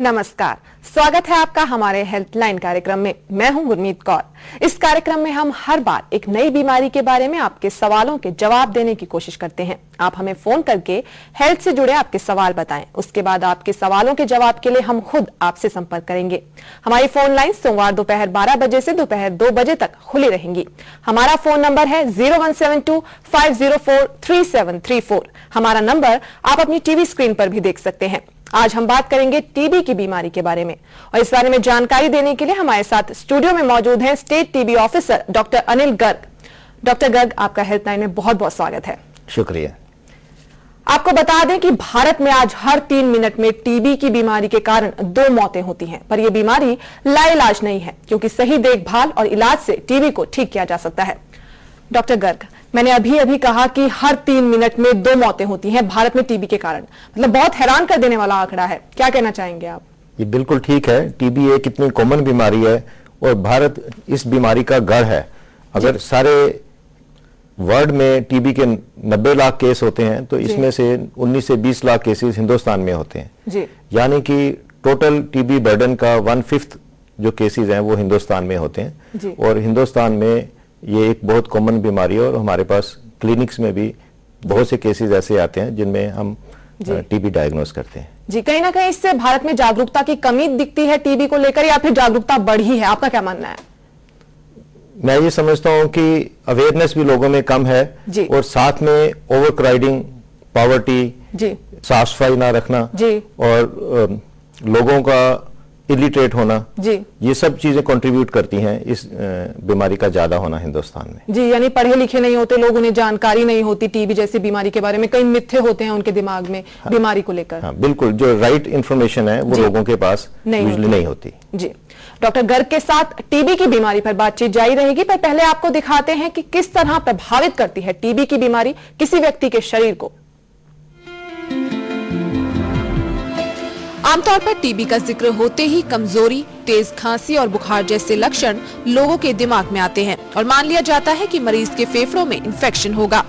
नमस्कार, स्वागत है आपका हमारे हेल्थलाइन कार्यक्रम में। मैं हूं गुरमीत कौर। इस कार्यक्रम में हम हर बार एक नई बीमारी के बारे में आपके सवालों के जवाब देने की कोशिश करते हैं। आप हमें फोन करके हेल्थ से जुड़े आपके सवाल बताएं। उसके बाद आपके सवालों के जवाब के लिए हम खुद आपसे संपर्क करेंगे। हमारी फोन लाइन सोमवार दोपहर 12 बजे से दोपहर 2 बजे तक खुली रहेंगी। हमारा फोन नंबर है 0172-504-3734। हमारा नंबर आप अपनी टीवी स्क्रीन पर भी देख सकते हैं। आज हम बात करेंगे टीबी की बीमारी के बारे में और इस बारे में जानकारी देने के लिए हमारे साथ स्टूडियो में मौजूद हैं state TB officer doctor Anil Garg. Doctor Garg, आपका हेल्थलाइन में बहुत बहुत स्वागत है। शुक्रिया। आपको बता दें कि भारत में आज हर 3 मिनट में टीबी की बीमारी के कारण 2 मौतें होती हैं, पर यह बीमारी लाइलाज नहीं है क्योंकि सही देखभाल और इलाज से टीबी को ठीक किया जा सकता है। डॉक्टर गर्ग, मैंने अभी कहा कि हर 3 मिनट में 2 मौतें होती हैं भारत में टीबी के कारण। मतलब बहुत हैरान कर देने वाला आंकड़ा है। क्या कहना चाहेंगे आप? ये बिल्कुल ठीक है। टीबी एक इतनी कॉमन बीमारी है और भारत इस बीमारी का गढ़ है। अगर सारे वर्ल्ड में टीबी के 90 लाख केस होते हैं तो इसमें से 19 से 20 लाख केसेस हिंदुस्तान में होते हैं। यानी कि टोटल टीबी बर्डन का 1/5 जो केसेस हैं वो हिंदुस्तान में होते हैं। और हिंदुस्तान में ये एक बहुत कॉमन बीमारी है और हमारे पास क्लिनिक्स में भी बहुत से केसेस ऐसे आते हैं जिनमें हम टीबी डायग्नोस करते हैं। जी, कहीं ना कहीं इससे भारत में जागरूकता की कमी दिखती है टीबी को लेकर, या फिर जागरूकता बढ़ी है? आपका क्या मानना है? मैं ये समझता हूं कि अवेयरनेस भी लोगों में कम है और साथ में ओवर क्राउडिंग, पॉवर्टी, साफ सफाई ना रखना और लोगों का इलिटरेट होना, ये सब चीजें कंट्रीब्यूट करती हैं इस बीमारी का ज्यादा होना हिंदुस्तान में। जी, यानी पढ़े लिखे नहीं होते लोग, उन्हें जानकारी नहीं होती टीबी जैसी बीमारी के बारे में, कई मिथ्ये होते हैं उनके दिमाग में बीमारी को लेकर। हाँ, बिल्कुल, जो राइट इंफॉर्मेशन है वो लोगों के पास यूजुअली नहीं होती। जी, डॉक्टर गर्ग के साथ टीबी की बीमारी पर बातचीत जारी रहेगी, पर पहले आपको दिखाते हैं कि किस तरह प्रभावित करती है टीबी की बीमारी किसी व्यक्ति के शरीर को। आमतौर पर टीबी का जिक्र होते ही कमजोरी, तेज खांसी और बुखार जैसे लक्षण लोगों के दिमाग में आते हैं और मान लिया जाता है कि मरीज के फेफड़ों में इन्फेक्शन होगा।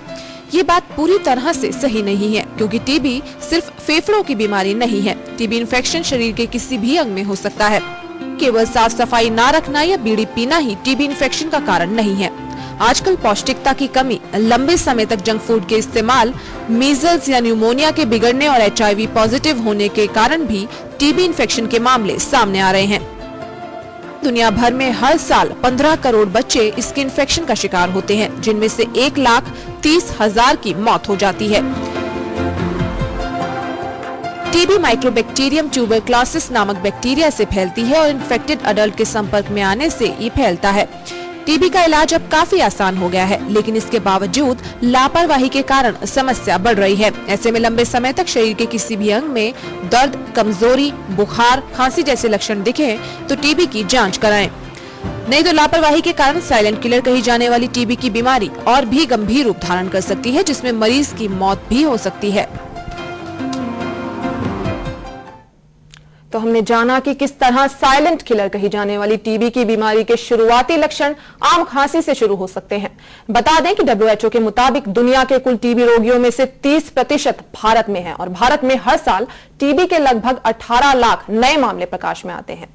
ये बात पूरी तरह से सही नहीं है क्योंकि टीबी सिर्फ फेफड़ों की बीमारी नहीं है। टीबी इन्फेक्शन शरीर के किसी भी अंग में हो सकता है। केवल साफ सफाई ना रखना या बीड़ी पीना ही टीबी इन्फेक्शन का कारण नहीं है। आजकल पौष्टिकता की कमी, लंबे समय तक जंक फूड के इस्तेमाल, मीजल्स या न्यूमोनिया के बिगड़ने और HIV पॉजिटिव होने के कारण भी टीबी इन्फेक्शन के मामले सामने आ रहे हैं। दुनिया भर में हर साल 15 करोड़ बच्चे इसके इन्फेक्शन का शिकार होते हैं, जिनमें से 1,30,000 की मौत हो जाती है। टीबी माइक्रोबैक्टीरियम ट्यूबरक्लोसिस नामक बैक्टीरिया से फैलती है और इन्फेक्टेड अडल्ट के संपर्क में आने से ये फैलता है। टीबी का इलाज अब काफी आसान हो गया है, लेकिन इसके बावजूद लापरवाही के कारण समस्या बढ़ रही है। ऐसे में लंबे समय तक शरीर के किसी भी अंग में दर्द, कमजोरी, बुखार, खांसी जैसे लक्षण दिखे तो टीबी की जांच कराएं। नहीं तो लापरवाही के कारण साइलेंट किलर कही जाने वाली टीबी की बीमारी और भी गंभीर रूप धारण कर सकती है, जिसमें मरीज की मौत भी हो सकती है। तो हमने जाना कि किस तरह साइलेंट किलर कही जाने वाली टीबी की बीमारी के शुरुआती लक्षण आम खांसी से शुरू हो सकते हैं। बता दें कि WHO के मुताबिक दुनिया के कुल टीबी रोगियों में से 30% भारत में है और भारत में हर साल टीबी के लगभग 18 लाख नए मामले प्रकाश में आते हैं।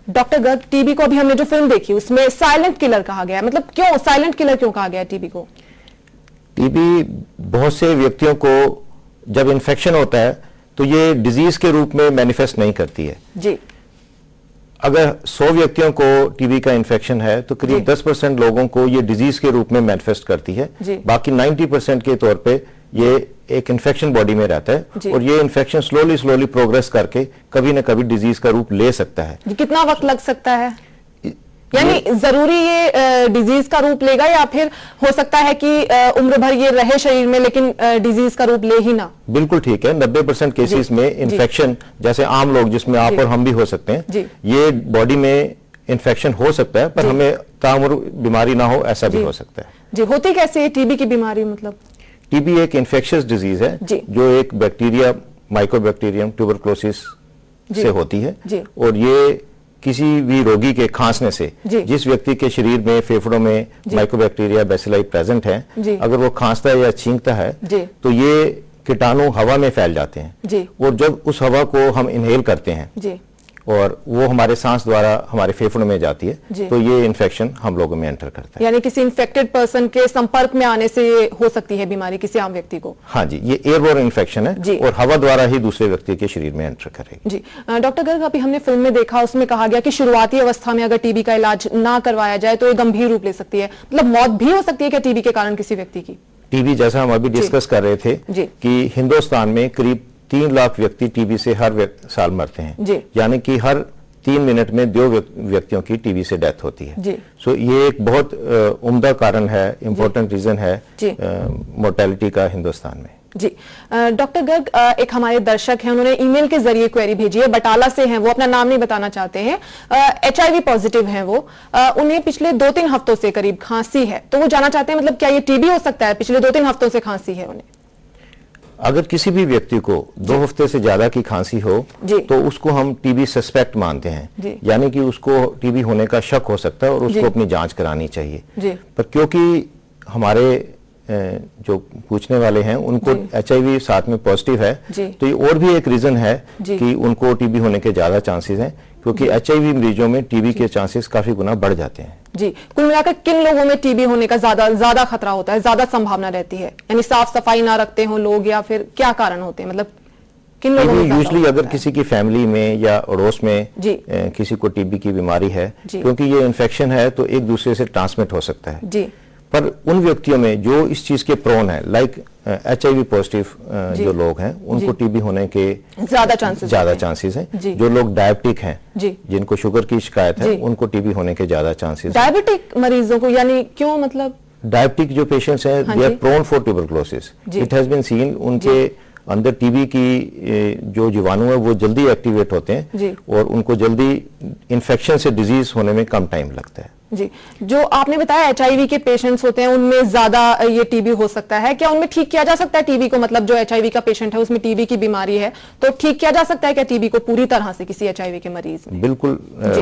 डॉक्टर गर्ग, टीबी को अभी हमने जो फिल्म देखी उसमें साइलेंट किलर कहा गया, मतलब क्यों साइलेंट किलर क्यों कहा गया टीबी को? टीबी बहुत से व्यक्तियों को जब इन्फेक्शन होता है तो ये डिजीज के रूप में मैनिफेस्ट नहीं करती है। जी, अगर 100 व्यक्तियों को टीबी का इन्फेक्शन है तो करीब 10% लोगों को ये डिजीज के रूप में मैनिफेस्ट करती है। बाकी 90% के तौर पे ये एक इन्फेक्शन बॉडी में रहता है और ये इन्फेक्शन स्लोली प्रोग्रेस करके कभी न कभी डिजीज का रूप ले सकता है। कितना वक्त लग सकता है? यानी जरूरी ये डिजीज का रूप लेगा या फिर हो सकता है कि उम्र भर ये रहे शरीर में लेकिन डिजीज का रूप ले ही ना? बिल्कुल ठीक है। 90% केसेस में इन्फेक्शन, जैसे आम लोग जिसमें आप और हम भी हो सकते हैं, ये बॉडी में इन्फेक्शन हो सकता है पर हमें ताउम्र बीमारी ना हो, ऐसा भी हो सकता है। जी, होती कैसे है टीबी की बीमारी? मतलब टीबी एक इन्फेक्शियस डिजीज है जो एक बैक्टीरिया, माइक्रोबैक्टीरियम ट्यूबरक्लोसिस से होती है और ये किसी भी रोगी के खांसने से, जिस व्यक्ति के शरीर में फेफड़ों में माइक्रोबैक्टीरिया बैसिलाई प्रेजेंट है, अगर वो खांसता है या छींकता है तो ये कीटाणु हवा में फैल जाते हैं और जब उस हवा को हम इनहेल करते हैं और वो हमारे सांस द्वारा हमारे फेफड़ों में जाती है, तो ये इन्फेक्शन हम लोगों में एंटर करता है। यानी किसी इन्फेक्टेड पर्सन के संपर्क में आने से हो सकती है बीमारी किसी आम व्यक्ति को? हाँ जी, ये एयरबोर्न इन्फेक्शन है और हवा द्वारा ही दूसरे व्यक्ति के शरीर में एंटर करेगी। जी डॉक्टर गर्ग, अभी हमने फिल्म में देखा, उसमें कहा गया कि शुरुआती अवस्था में अगर टीबी का इलाज ना करवाया जाए तो ये गंभीर रूप ले सकती है, मतलब मौत भी हो सकती है क्या टीबी के कारण किसी व्यक्ति की? टीबी, जैसा हम अभी डिस्कस कर रहे थे कि हिंदुस्तान में करीब 3 लाख व्यक्ति टीबी से हर साल मरते हैं, यानी कि हर 3 मिनट में 2 व्यक्तियों की टीबी से डेथ होती है। सो ये एक बहुत उम्दा कारण है, इम्पोर्टेंट रीजन है मोर्टेलिटी का हिंदुस्तान में। जी डॉक्टर गर्ग, एक हमारे दर्शक हैं, उन्होंने ईमेल के जरिए क्वेरी भेजी है, बटाला से हैं, वो अपना नाम नहीं बताना चाहते हैं, HIV पॉजिटिव हैं वो, उन्हें पिछले 2-3 हफ्तों से करीब खांसी है, तो वो जानना चाहते हैं मतलब क्या ये टीबी हो सकता है? पिछले 2-3 हफ्तों से खांसी है उन्हें। अगर किसी भी व्यक्ति को 2 हफ्ते से ज्यादा की खांसी हो तो उसको हम टीबी सस्पेक्ट मानते हैं, यानी कि उसको टीबी होने का शक हो सकता है और उसको अपनी जांच करानी चाहिए। पर क्योंकि हमारे जो पूछने वाले हैं उनको HIV साथ में पॉजिटिव है, तो ये और भी एक रीजन है कि उनको टीबी होने के ज्यादा चांसेस हैं, क्योंकि HIV मरीजों में टीबी के चांसेस काफी गुना बढ़ जाते हैं। जी, कुल मिलाकर किन लोगों में टीबी होने का ज्यादा खतरा होता है, ज्यादा संभावना रहती है? यानी साफ सफाई ना रखते हो लोग, या फिर क्या कारण होते हैं, मतलब किन लोगों में? यूजुअली अगर किसी की फैमिली में या अड़ोस में किसी को टीबी की बीमारी है, क्योंकि ये इन्फेक्शन है तो एक दूसरे से ट्रांसमिट हो सकता है। पर उन व्यक्तियों में जो इस चीज के प्रोन है, लाइक HIV पॉजिटिव जो लोग हैं, उनको टीबी होने के ज्यादा चांसेस हैं। जो लोग डायबिटिक हैं, जिनको शुगर की शिकायत है, उनको टीबी होने के ज्यादा चांसेस। डायबिटिक मरीजों को यानी क्यों, मतलब डायबिटिक जो पेशेंट्स हैं, they are prone for tuberculosis. It has been seen, उनके अंदर टीबी की जो जीवाणु है वो जल्दी एक्टिवेट होते हैं और उनको जल्दी इन्फेक्शन से डिजीज होने में कम टाइम लगता है। जी, जो आपने बताया HIV के पेशेंट्स होते हैं उनमें ज्यादा ये टीबी हो सकता है, क्या उनमें ठीक किया जा सकता है टीबी को? मतलब जो HIV का पेशेंट है उसमें टीबी की बीमारी है, तो ठीक किया जा सकता है क्या टीबी को पूरी तरह से किसी HIV के मरीज में? बिल्कुल,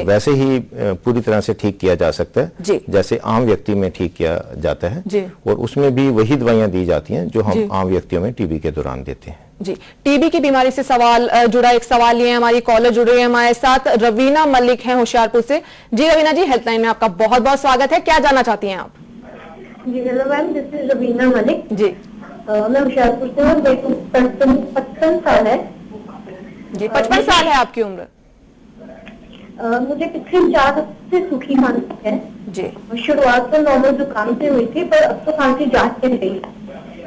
वैसे ही पूरी तरह से ठीक किया जा सकता है जैसे आम व्यक्ति में ठीक किया जाता है, और उसमें भी वही दवाइयां दी जाती हैं जो हम आम व्यक्तियों में टीबी के दौरान देते हैं। जी, टीबी की बीमारी से सवाल जुड़ा, एक सवाल ये है, हमारी कॉलर जुड़े हैं हमारे साथ, रवीना मलिक हैं होशियारपुर से। जी रवीना जी, हेल्पलाइन में आपका बहुत बहुत स्वागत है, क्या जानना चाहती हैं आप? जी hello ma'am, this is Raveena Malik. जी मैं होशियारपुर से हूँ, मेरे को 55 साल है। जी, 55 साल है आपकी उम्र। मुझे पिछले 4 हफ्ते से सूखी खांसी है जी। शुरुआत में नॉर्मल जुकाम से हुई थी, पर अब तो खांसी जांच के गई।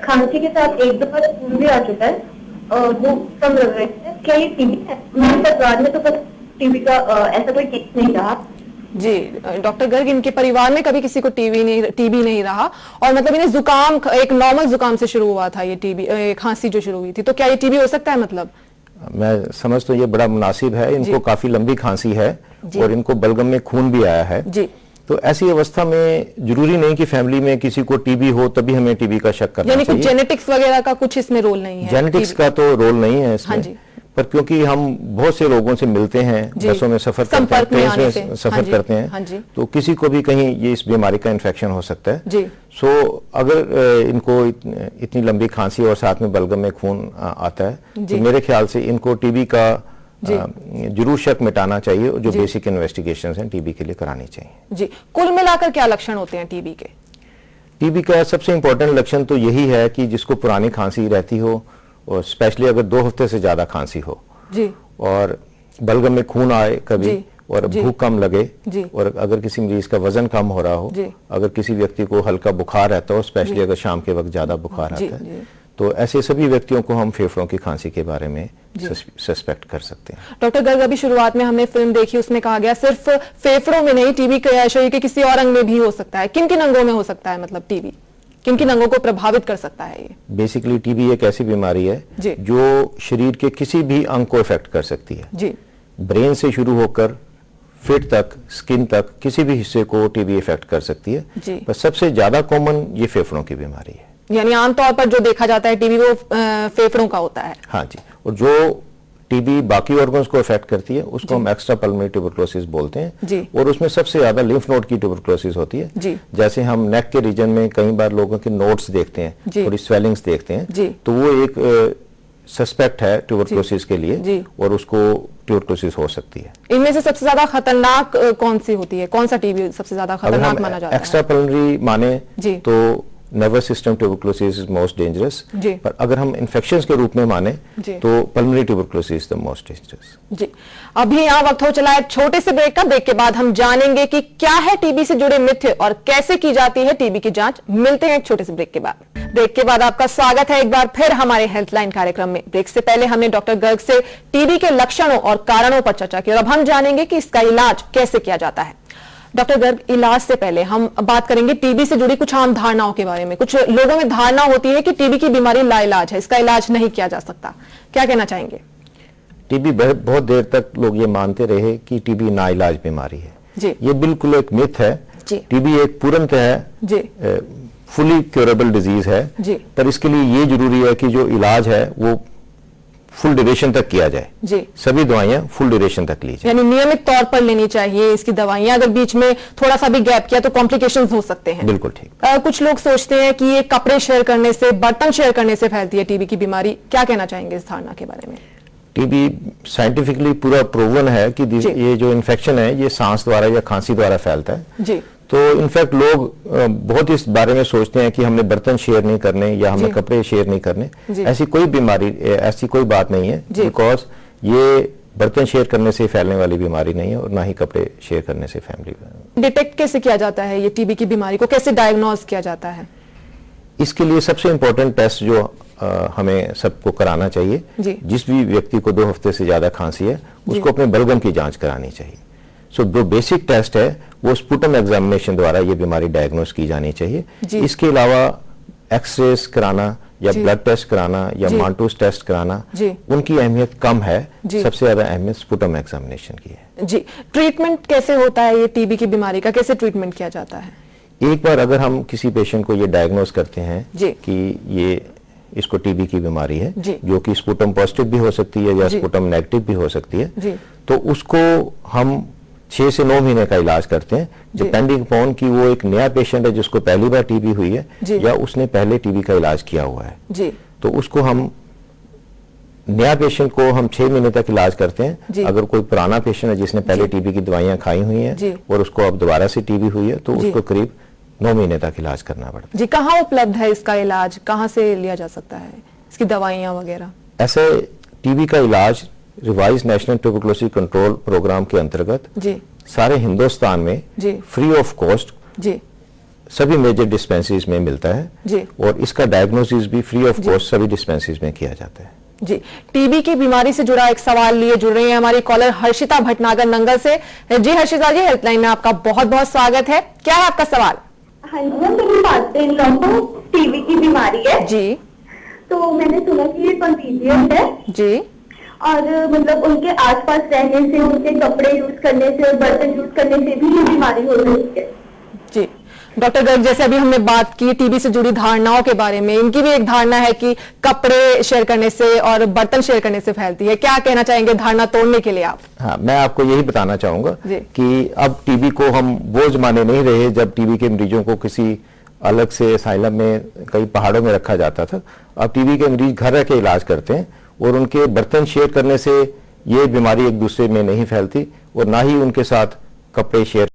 खांसी के साथ 1 दफा खून भी आ चुका है और वो कम लग रहे थे। क्या ये टीबी है? मेरे परिवार में तो बस टीबी का ऐसा कोई केस नहीं रहा। जी डॉक्टर गर्ग, इनके परिवार में कभी किसी को टीबी नहीं रहा, और मतलब इन्हें जुकाम, एक नॉर्मल जुकाम से शुरू हुआ था ये टीबी, खांसी जो शुरू हुई थी, तो क्या ये टीबी हो सकता है? मतलब मैं समझ तो ये बड़ा मुनासिब है, इनको काफी लंबी खांसी है और इनको बलगम में खून भी आया है जी। तो ऐसी अवस्था में जरूरी नहीं कि फैमिली में किसी को टीबी हो तभी हमें टीबी का शक करना चाहिए। यानी कुछ जेनेटिक्स वगैरह का कुछ इसमें रोल नहीं है? जेनेटिक्स का तो रोल नहीं है इसमें, पर क्योंकि हम बहुत से लोगों से मिलते हैं, बसों में सफर करते हैं, ट्रेन में सफर करते हैं, तो किसी को भी कहीं ये इस बीमारी का इन्फेक्शन हो सकता है। सो अगर इनको इतनी लंबी खांसी और साथ में बलगम में खून आता है, तो मेरे ख्याल से इनको टीबी का जरूर शक मिटाना चाहिए और जो बेसिक इन्वेस्टिगेशंस हैं टीबी के लिए करानी चाहिए। जी, कुल मिलाकर क्या लक्षण होते हैं टीबी के? टीबी का सबसे इंपॉर्टेंट लक्षण तो यही है कि जिसको पुरानी खांसी रहती हो, और स्पेशली अगर 2 हफ्ते से ज्यादा खांसी हो जी, और बलगम में खून आए कभी, और भूख कम लगे, और अगर किसी मरीज का वजन कम हो रहा हो, अगर किसी व्यक्ति को हल्का बुखार रहता हो, स्पेशली अगर शाम के वक्त ज्यादा बुखार आता है, तो ऐसे सभी व्यक्तियों को हम फेफड़ों की खांसी के बारे में सस्पेक्ट कर सकते हैं। डॉक्टर गर्ग, अभी शुरुआत में हमने फिल्म देखी, उसमें कहा गया सिर्फ फेफड़ों में नहीं, टीबी शरीर के किसी और अंग में भी हो सकता है। किन किन अंगों में हो सकता है, मतलब टीबी किन किन अंगों को प्रभावित कर सकता है? ये बेसिकली टीबी एक ऐसी बीमारी है जो शरीर के किसी भी अंग को इफेक्ट कर सकती है जी। ब्रेन से शुरू होकर फिट तक, स्किन तक, किसी भी हिस्से को टीबी इफेक्ट कर सकती है जी। पर सबसे ज्यादा कॉमन ये फेफड़ों की बीमारी है, यानी आमतौर पर जो देखा जाता है टीबी वो फेफड़ों का होता है। हाँ जी, और जो टीबी बाकी ऑर्गन्स को इफेक्ट करती है उसको हम एक्स्ट्रा पल्मोनरी ट्यूबरकुलोसिस बोलते हैं जी। और उसमें सबसे ज्यादा लिम्फ नोड की ट्यूबरकुलोसिस होती है जी। जैसे हम नेक के रीजन में कई बार लोगों के नोड्स देखते हैं, थोड़ी स्वेलिंग्स देखते हैं, तो वो एक सस्पेक्ट है ट्यूबरकुलोसिस के लिए, और उसको ट्यूबरकुलोसिस हो सकती है। इनमें से सबसे ज्यादा खतरनाक कौन सी होती है, कौन सा टीबी सबसे ज्यादा खतरनाक माना जाता है? एक्स्ट्रा पल्मोनरी माने जी। तो nervous system tuberculosis is most dangerous, पर अगर हम इन्फेक्शंस के रूप में माने तो pulmonary tuberculosis the most dangerous. जी, अभी यहाँ वक्त हो चला है छोटे से ब्रेक का। ब्रेक के बाद हम जानेंगे कि क्या है टीबी से जुड़े मिथ और कैसे की जाती है टीबी की जांच। मिलते हैं एक छोटे से ब्रेक के बाद। ब्रेक के बाद आपका स्वागत है एक बार फिर हमारे हेल्थलाइन कार्यक्रम में। ब्रेक से पहले हमने डॉक्टर गर्ग से टीबी के लक्षणों और कारणों पर चर्चा की और अब हम जानेंगे कि इसका इलाज कैसे किया जाता है। डॉक्टर गर्ग, इलाज से पहले हम बात करेंगे टीबी से जुड़ी कुछ आम धारणाओं के बारे में। कुछ लोगों में धारणा होती है कि टीबी की बीमारी लाइलाज है, इसका इलाज नहीं किया जा सकता, क्या कहना चाहेंगे? टीबी बहुत देर तक लोग ये मानते रहे कि टीबी नाइलाज बीमारी है जी। ये बिल्कुल एक मिथ है। टीबी एक पूर्णतः फुली क्योरेबल डिजीज है जी। पर इसके लिए ये जरूरी है कि जो इलाज है वो फुल ड्यूरेशन तक किया जाए जी। सभी दवाइयां फुल ड्यूरेशन तक ली जाए, यानी नियमित तौर पर लेनी चाहिए इसकी दवाइयां। अगर बीच में थोड़ा सा भी गैप किया तो कॉम्प्लिकेशंस हो सकते हैं। बिल्कुल ठीक। कुछ लोग सोचते हैं कि ये कपड़े शेयर करने से, बर्तन शेयर करने से फैलती है टीबी की बीमारी, क्या कहना चाहेंगे इस धारणा के बारे में? टीबी साइंटिफिकली पूरा प्रूवन है कि ये जो इन्फेक्शन है ये सांस द्वारा या खांसी द्वारा फैलता है जी। तो इनफैक्ट लोग बहुत इस बारे में सोचते हैं कि हमने बर्तन शेयर नहीं करने या हमने कपड़े शेयर नहीं करने। ऐसी कोई बीमारी, ऐसी कोई बात नहीं है, बिकॉज ये बर्तन शेयर करने से फैलने वाली बीमारी नहीं है और ना ही कपड़े शेयर करने से फैमिली। डिटेक्ट कैसे किया जाता है ये टीबी की बीमारी को, कैसे डायग्नोज किया जाता है? इसके लिए सबसे इंपॉर्टेंट टेस्ट जो हमें सबको कराना चाहिए, जिस भी व्यक्ति को 2 हफ्ते से ज्यादा खांसी है उसको अपने बलगम की जांच करानी चाहिए। सो जो बेसिक टेस्ट है वो स्पुटम एग्जामिनेशन द्वारा ये बीमारी डायग्नोस की जानी चाहिए। इसके अलावा एक्सरेस कराना या ब्लड टेस्ट कराना या माल्टोस टेस्ट कराना उनकी अहमियत कम है, सबसे ज्यादा अहमियत स्पुटम एग्जामिनेशन की है जी। ट्रीटमेंट कैसे होता है ये टीबी की बीमारी का, कैसे ट्रीटमेंट किया जाता है? एक बार अगर हम किसी पेशेंट को ये डायग्नोस करते हैं कि ये इसको टीबी की बीमारी है जो कि स्पुटम पॉजिटिव भी हो सकती है या स्पुटम नेगेटिव भी हो सकती है, तो उसको हम 6 से 9 महीने का इलाज करते हैं, डिपेंडिंग अपॉन कि वो एक नया पेशेंट है जिसको पहली बार टीबी हुई है या उसने पहले टीबी का इलाज किया हुआ है। तो उसको हम नया पेशेंट को हम 6 महीने तक इलाज करते हैं। अगर कोई पुराना पेशेंट है जिसने पहले टीबी की दवाइयां खाई हुई हैं और उसको अब दोबारा से टीबी हुई है तो उसको करीब 9 महीने तक इलाज करना पड़ता है। जी, कहाँ उपलब्ध है इसका इलाज, कहाँ से लिया जा सकता है इसकी दवाइयां वगैरह? ऐसे टीबी का इलाज revised national tuberculosis control programme के अंतर्गत सारे हिंदुस्तान में फ्री ऑफ कॉस्ट सभी मेजर डिस्पेंसरीज में मिलता है और इसका डायग्नोसिस भी फ्री ऑफ कॉस्ट सभी डिस्पेंसरीज में किया जाता है जी। टीबी की बीमारी से जुड़ा एक सवाल लिए जुड़ रही है हमारी कॉलर हर्षिता भटनागर नंगल से। जी हर्षिता जी, हेल्पलाइन में आपका बहुत बहुत स्वागत है, क्या है आपका सवाल? हाँ जी, मेरी फादर इन लॉ को टीबी की बीमारी है जी। तो मैंने सुना कि ये कंटीजियस है जी, और मतलब उनके आसपास रहने से, उनके कपड़े यूज करने से और बर्तन यूज करने से भी ये बीमारी हो सकती है जी। डॉक्टर गर्ग, जैसे अभी हमने बात की टीबी से जुड़ी धारणाओं के बारे में, इनकी भी एक धारणा है कि कपड़े शेयर करने से और बर्तन शेयर करने से फैलती है, क्या कहना चाहेंगे धारणा तोड़ने के लिए आप? हाँ, मैं आपको यही बताना चाहूंगा कि अब टीबी को हम वो जमाने नहीं रहे जब टीबी के मरीजों को किसी अलग से असाइलम में कई पहाड़ों में रखा जाता था। अब टीबी के मरीज घर रह के इलाज करते हैं और उनके बर्तन शेयर करने से ये बीमारी एक दूसरे में नहीं फैलती और ना ही उनके साथ कपड़े शेयर